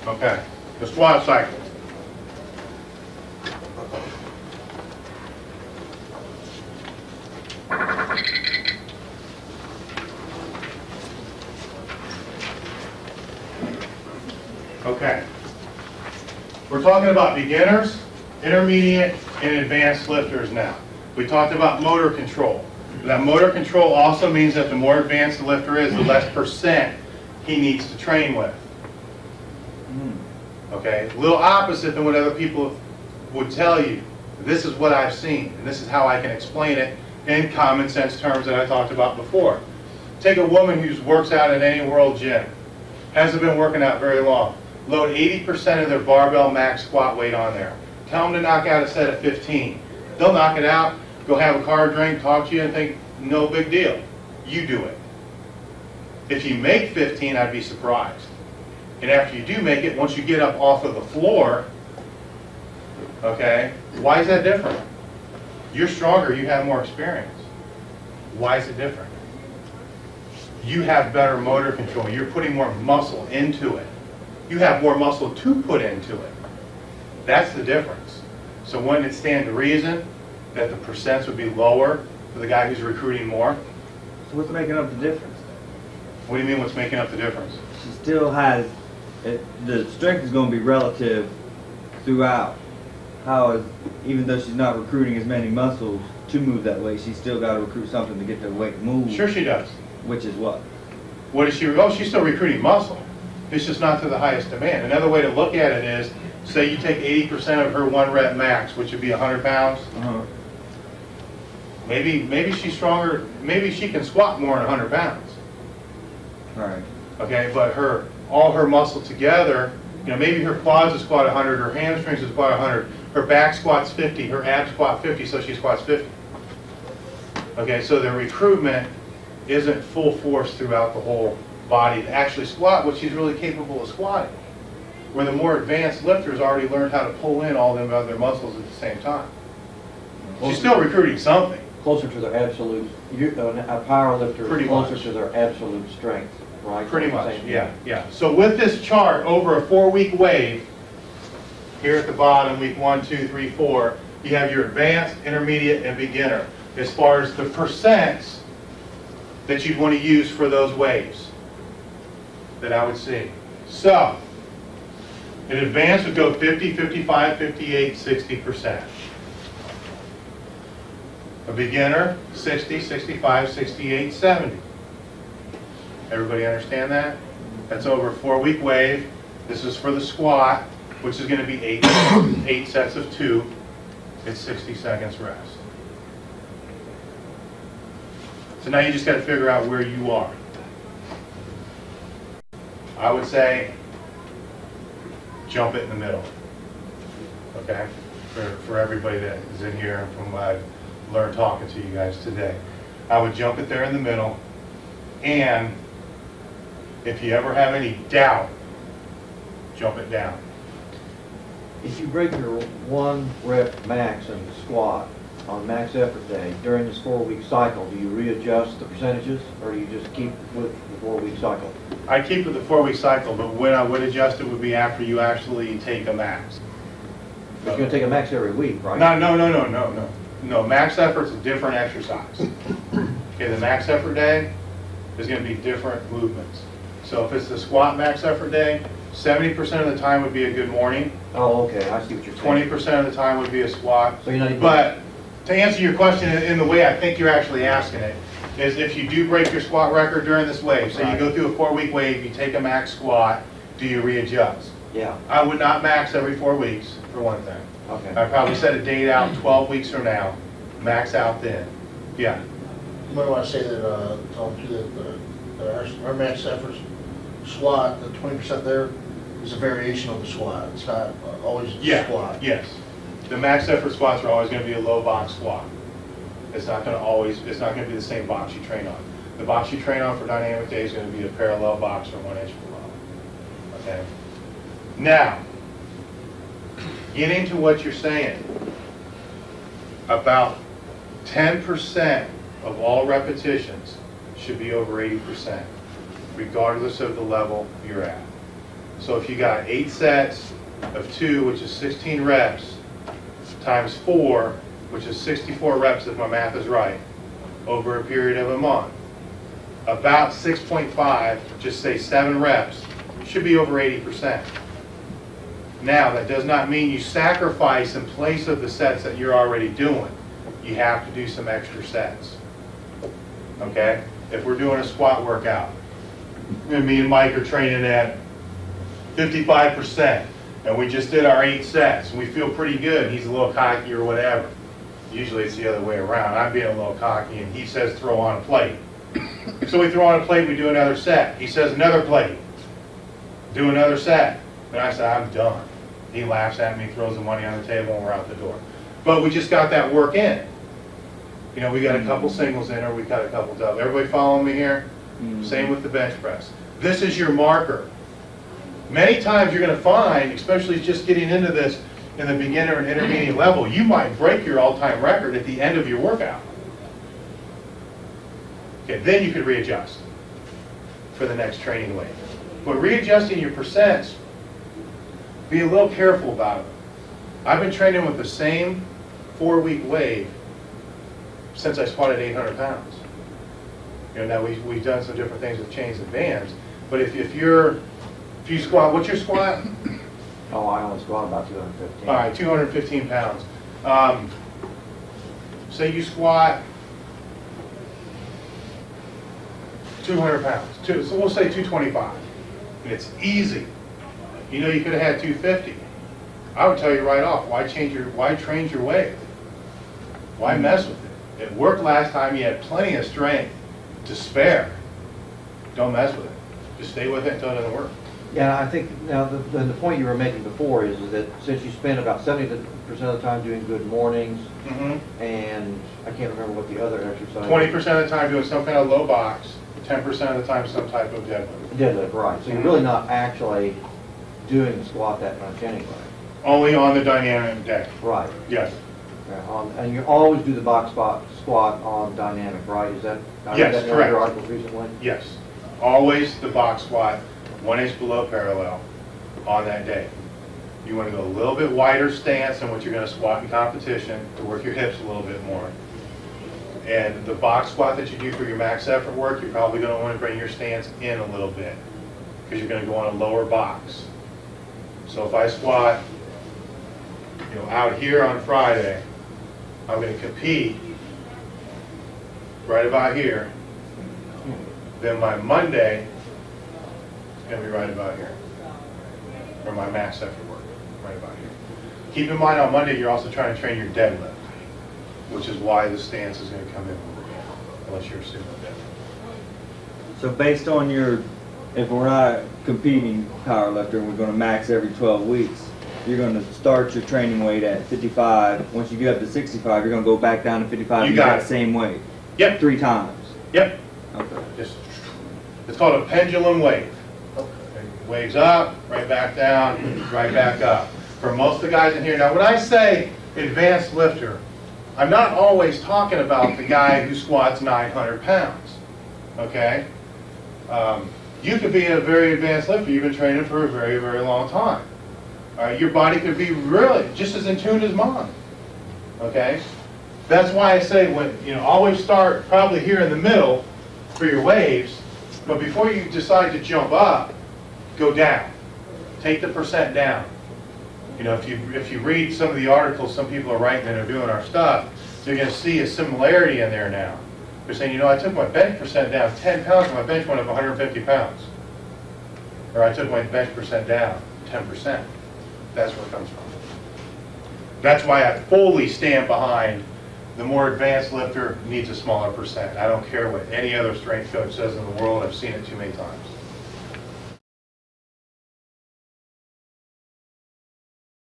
Okay, the squat cycle. Okay. We're talking about beginners, intermediate, and advanced lifters now. We talked about motor control. That motor control also means that the more advanced the lifter is, the less percent he needs to train with. Okay? A little opposite than what other people would tell you. This is what I've seen, and this is how I can explain it in common sense terms that I talked about before. Take a woman who works out at any world gym, hasn't been working out very long. Load 80% of their barbell max squat weight on there. Tell them to knock out a set of 15. They'll knock it out, go have a car drink, talk to you, and think, no big deal. You do it. If you make 15, I'd be surprised. And after you do make it, once you get up off of the floor, okay, why is that different? You're stronger, you have more experience. Why is it different? You have better motor control. You're putting more muscle into it. You have more muscle to put into it. That's the difference. So wouldn't it stand to reason that the percents would be lower for the guy who's recruiting more? So what's making up the difference? What do you mean what's making up the difference? She still has, the strength is going to be relative throughout. How is, even though she's not recruiting as many muscles to move that way, she's still got to recruit something to get the weight to move. Sure she does. Which is what? What is she? Oh, she's still recruiting muscle. It's just not to the highest demand. Another way to look at it is, say you take 80% of her 1 rep max, which would be 100 pounds. Maybe she's stronger. Maybe she can squat more than 100 pounds. All right. Okay, but all her muscle together, you know, maybe her quads will squat 100, her hamstrings will squat 100, her back squats 50, her abs squat 50, so she squats 50. Okay, so the recruitment isn't full force throughout the whole body to actually squat what she's really capable of squatting. Where the more advanced lifters already learned how to pull in all them other muscles at the same time. She's still recruiting something. Closer to their absolute, a power lifter is closer to their absolute strength, right? Pretty much, yeah. So with this chart over a 4-week wave, here at the bottom, week 1, 2, 3, 4, you have your advanced, intermediate, and beginner as far as the percents that you'd want to use for those waves that I would see. So, in advanced would go 50, 55, 58, 60%. A beginner, 60, 65, 68, 70. Everybody understand that? That's over a 4-week wave. This is for the squat, which is going to be 8 sets of 2. It's 60 seconds rest. So now you just got to figure out where you are. I would say jump it in the middle. Okay? For everybody that is in here from what I've learned talking to you guys today. I would jump it there in the middle, and if you ever have any doubt, jump it down. If you break your 1 rep max in the squat on max effort day during this 4-week cycle, do you readjust the percentages, or do you just keep with the 4-week cycle? I keep with the 4-week cycle, but when I would adjust it would be after you actually take a max. You're going to take a max every week, right? No, max effort's a different exercise. Okay, the max effort day is going to be different movements. So if it's the squat max effort day, 70% of the time would be a good morning. Oh, okay, I see what you're saying. 20% of the time would be a squat. So you're not even... But to answer your question in the way I think you're actually asking it, is if you do break your squat record during this wave, so you go through a 4-week wave, you take a max squat, do you readjust? Yeah. I would not max every 4 weeks, for one thing. Okay. I'd probably set a date out 12 weeks from now, max out then. Yeah. You might want to say that, tell them too, that our max efforts squat, the 20% there is a variation of the squat. It's not always the squat. Yes. The max effort squats are always going to be a low box squat. It's not going to be the same box you train on. The box you train on for dynamic day is going to be a parallel box or 1 inch below. Okay? Now, getting to what you're saying, about 10% of all repetitions should be over 80%, regardless of the level you're at. So if you got 8 sets of 2, which is 16 reps, times 4, which is 64 reps if my math is right, over a period of a month, about 6.5, just say 7 reps, should be over 80%. Now, that does not mean you sacrifice in place of the sets that you're already doing. You have to do some extra sets. Okay? If we're doing a squat workout, and me and Mike are training at 55%, and we just did our 8 sets, and we feel pretty good, he's a little cocky or whatever. Usually it's the other way around. I'm being a little cocky, and he says throw on a plate. So we throw on a plate, we do another set. He says another plate, do another set. And I say, I'm done. He laughs at me, throws the money on the table, and we're out the door. But we just got that work in. You know, we got a couple singles in, or we got a couple doubles. Everybody following me here? Same with the bench press. This is your marker. Many times you're going to find, especially just getting into this in the beginner and intermediate level, you might break your all-time record at the end of your workout. Okay, then you could readjust for the next training weight. But readjusting your percents, be a little careful about it. I've been training with the same 4-week wave since I squatted 800 pounds. You know, now we've done some different things with chains and bands, but if you squat, what's your squat? Oh, I only squat about 215. All right, 215 pounds. Say you squat 200 pounds, so we'll say 225, and it's easy. You know you could have had 250. I would tell you right off, why change your wave? Why mess with it? It worked last time, you had plenty of strength to spare. Don't mess with it. Just stay with it until it doesn't work. Yeah, I think now the point you were making before is that since you spend about 70% of the time doing good mornings, and I can't remember what the other exercise. 20% of the time doing some kind of low box, 10% of the time some type of deadlift. Deadlift, right. So you're really not actually doing the squat that much anyway. Only on the dynamic day. Right. Yes. Yeah, and you always do the box squat on dynamic, right? Is that? I Yes, read that in correct. your articles recently. Yes. Always the box squat, 1 inch below parallel on that day. You want to go a little bit wider stance than what you're going to squat in competition to work your hips a little bit more. And the box squat that you do for your max effort work, you're probably going to want to bring your stance in a little bit because you're going to go on a lower box. So if I squat, you know, out here on Friday, I'm going to compete right about here. Then my Monday is going to be right about here, for my max effort work, right about here. Keep in mind on Monday you're also trying to train your deadlift, which is why the stance is going to come in unless you're a sumo deadlift. So based on if we're not a competing power lifter and we're going to max every 12 weeks, you're going to start your training weight at 55. Once you get up to 65, you're going to go back down to 55. You got that it. same weight. Yep. 3 times. Yep. Okay. It's called a pendulum wave. It waves up, right back down, right back up. For most of the guys in here, now when I say advanced lifter, I'm not always talking about the guy who squats 900 pounds, okay? You could be a very advanced lifter. You've been training for a very, very long time. Your body could be really just as in tune as mine, okay? That's why I say, always start probably here in the middle for your waves, but before you decide to jump up, go down. Take the percent down. You know, if you read some of the articles some people are writing that are doing our stuff, you're going to see a similarity in there now. They're saying, I took my bench percent down 10 pounds and my bench went up 150 pounds. Or I took my bench percent down 10%. That's where it comes from. That's why I fully stand behind the more advanced lifter needs a smaller percent. I don't care what any other strength coach says in the world. I've seen it too many times.